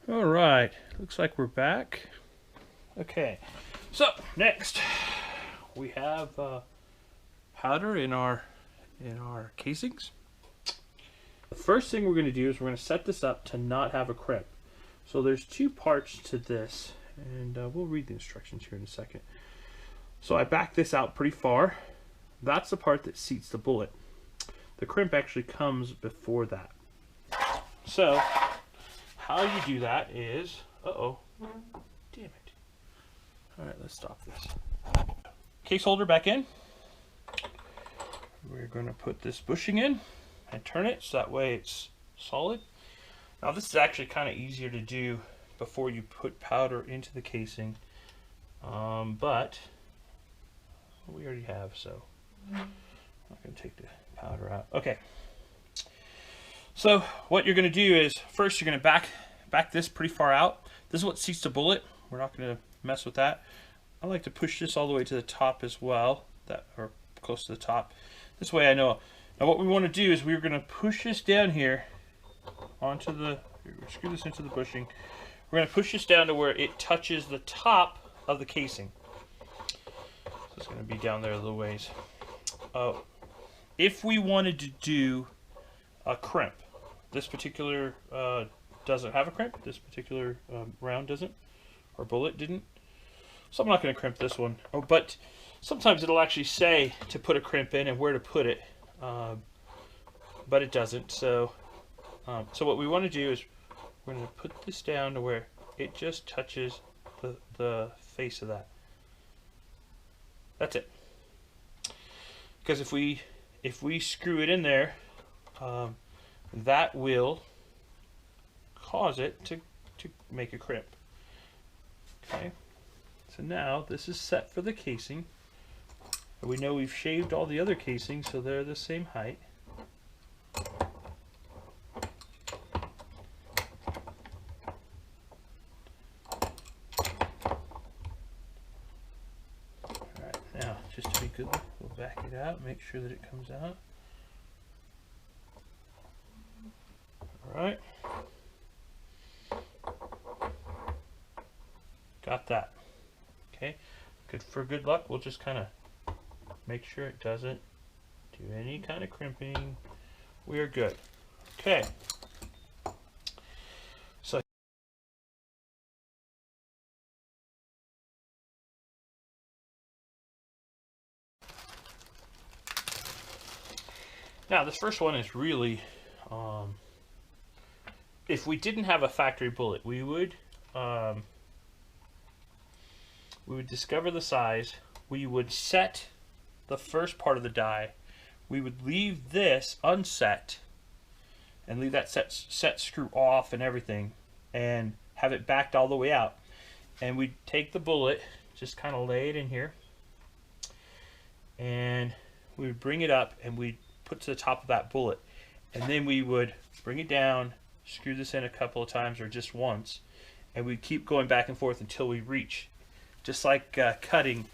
All right, looks like we're back. Okay, so next we have powder in our casings. The first thing we're going to do is we're going to set this up to not have a crimp. So there's two parts to this, and we'll read the instructions here in a second. So I back this out pretty far. That's the part that seats the bullet. The crimp actually comes before that. So how you do that is, damn it. All right, let's stop this. Case holder back in. We're going to put this bushing in and turn it so that way it's solid. Now this is actually kind of easier to do before you put powder into the casing, but we already have, so I'm not going to take the powder out. Okay. So what you're going to do is first you're going to back this pretty far out. This is what seats the bullet. We're not going to mess with that. I like to push this all the way to the top as well, or close to the top. This way I know. Now what we want to do is we're going to push this down here onto the, screw this into the bushing. We're going to push this down to where it touches the top of the casing. So it's going to be down there a little ways. If we wanted to do a crimp, this particular doesn't have a crimp. This particular round doesn't, or bullet didn't. So I'm not going to crimp this one. But sometimes it'll actually say to put a crimp in and where to put it, but it doesn't. So what we want to do is we're going to put this down to where it just touches the face of that. That's it. Because if we screw it in there, that will cause it to make a crimp. Okay. So now this is set for the casing. We know we've shaved all the other casings, so they're the same height. Alright, now just to be good, we'll back it out, make sure that it comes out. Alright. Got that. Okay. For good luck, we'll just kind of make sure it doesn't do any kind of crimping. We are good. Okay. So now this first one is really, if we didn't have a factory bullet, we would discover the size. We would set the first part of the die. We would leave this unset and leave that set screw off and everything, and have it backed all the way out. And we'd take the bullet, just kind of lay it in here, and we would bring it up and we'd put to the top of that bullet, and then we would bring it down, screw this in a couple of times or just once, and we'd keep going back and forth until we reach. Just like cutting,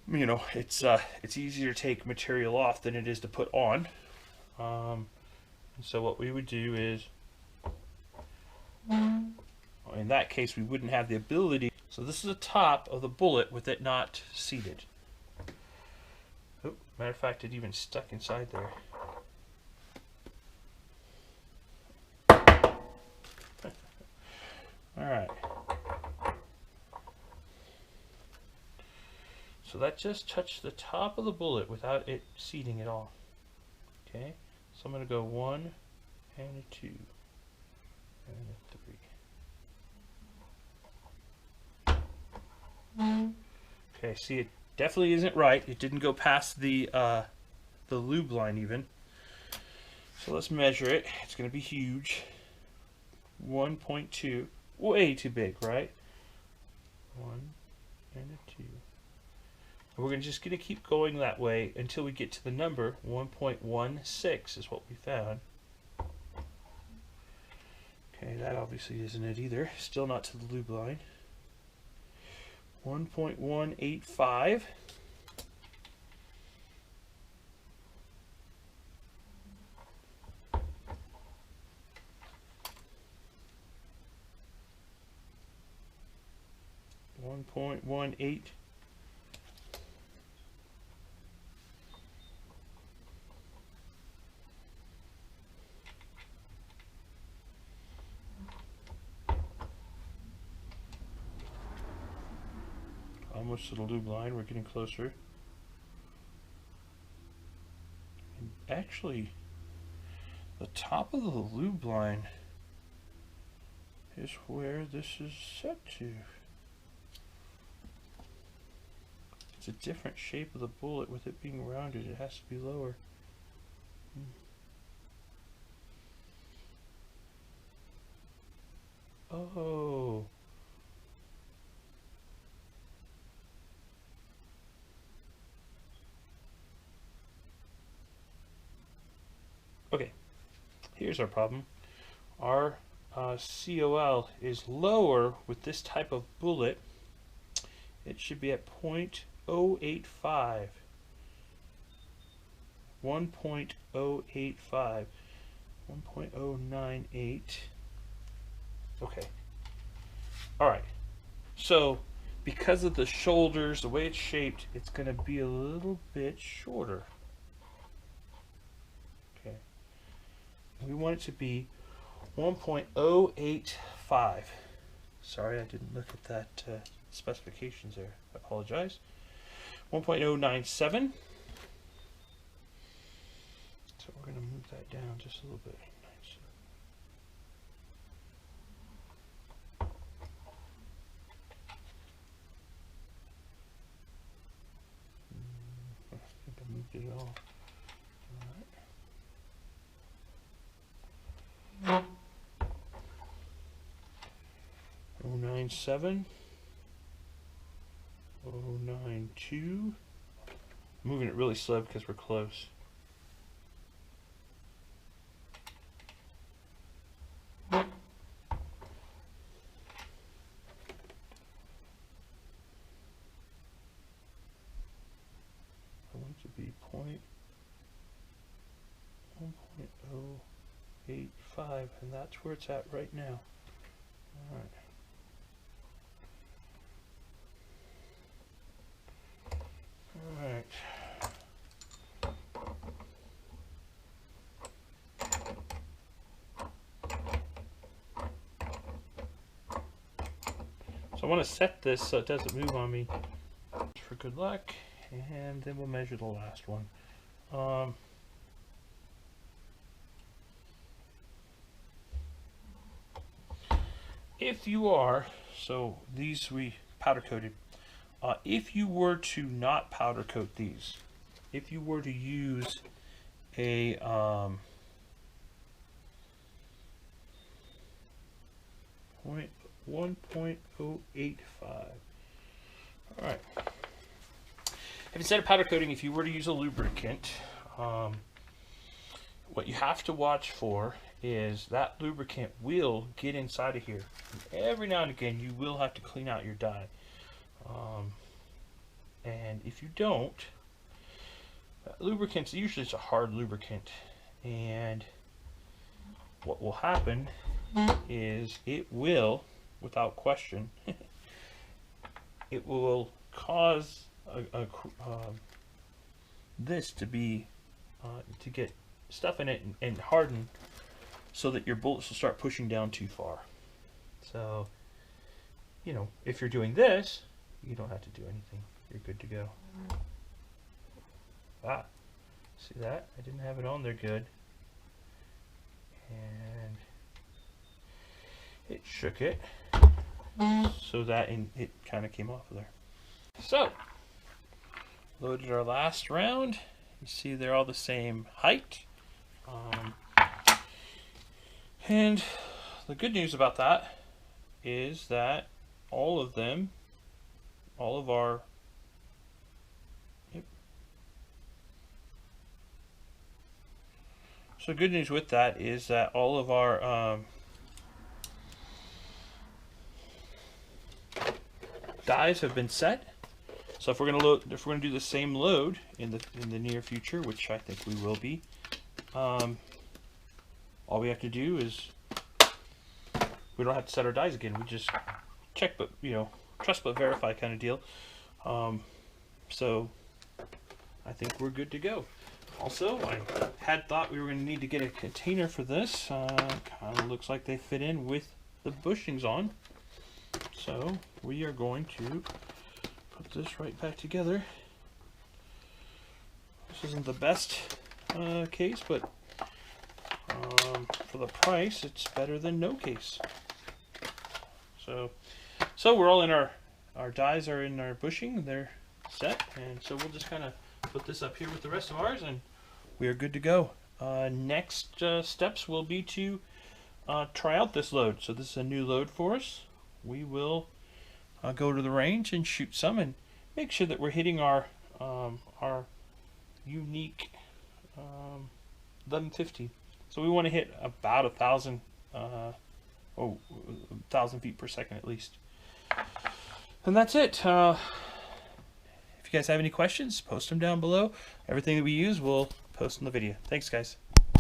you know, it's easier to take material off than it is to put on. So what we would do is, in that case, we wouldn't have the ability. So this is the top of the bullet with it not seated. Oh, matter of fact, it even stuck inside there. All right. So that just touched the top of the bullet without it seating at all. Okay, so I'm going to go 1 and a 2 and a 3. Okay, see, it definitely isn't right. It didn't go past the lube line even. So let's measure it. It's going to be huge. 1.2, way too big, right? 1 and a 2. We're just going to keep going that way until we get to the number 1.16 is what we found. Okay, that obviously isn't it either. Still not to the lube line. 1.185. 1.18. Almost to the lube line, we're getting closer. And actually, the top of the lube line is where this is set to. It's a different shape of the bullet. With it being rounded, it has to be lower. Oh. Okay, here's our problem. Our COL is lower with this type of bullet. It should be at 0.085. 1.085. 1.098. Okay. Alright. So, because of the shoulders, the way it's shaped, it's going to be a little bit shorter. Okay. We want it to be 1.085. Sorry, I didn't look at that specifications there. I apologize. 1.097. So we're going to move that down just a little bit. I think I moved it all. All right. 097. 092. Moving it really slow because we're close. I want it to be 1.085, and that's where it's at right now. All right. All right. So I want to set this so it doesn't move on me for good luck, and then we'll measure the last one. If you are, so these we powder coated. If you were to not powder coat these, if you were to use a 1.085. All right. If instead of powder coating, if you were to use a lubricant, what you have to watch for is that lubricant will get inside of here. And every now and again, you will have to clean out your dye. And if you don't, lubricants, usually it's a hard lubricant, and what will happen is it will, without question, it will cause this to be to get stuff in it and harden, so that your bullets will start pushing down too far. So, you know, if you're doing this, you don't have to do anything. You're good to go. Ah, see that? I didn't have it on there good. And it shook it so that it kind of came off of there. So, loaded our last round. You see they're all the same height. And the good news about that is that all of them, all of our, so good news with that is that all of our dies have been set. So if we're going to load, if we're going to do the same load in the near future, which I think we will be, all we have to do is, we don't have to set our dies again. We just check, but you know, trust but verify kind of deal. So I think we're good to go. Also, I had thought we were going to need to get a container for this. Kind of looks like they fit in with the bushings on. So we are going to put this right back together. This isn't the best case, but for the price, it's better than no case. So we're all in our dies are in our bushing. They're set, and so we'll just kind of put this up here with the rest of ours, and we are good to go. Next steps will be to try out this load. So this is a new load for us. We will go to the range and shoot some and make sure that we're hitting our unique 1150. So we want to hit about 1,000 feet per second at least. And that's it. If you guys have any questions, post them down below. Everything that we use, we'll post in the video. Thanks, guys.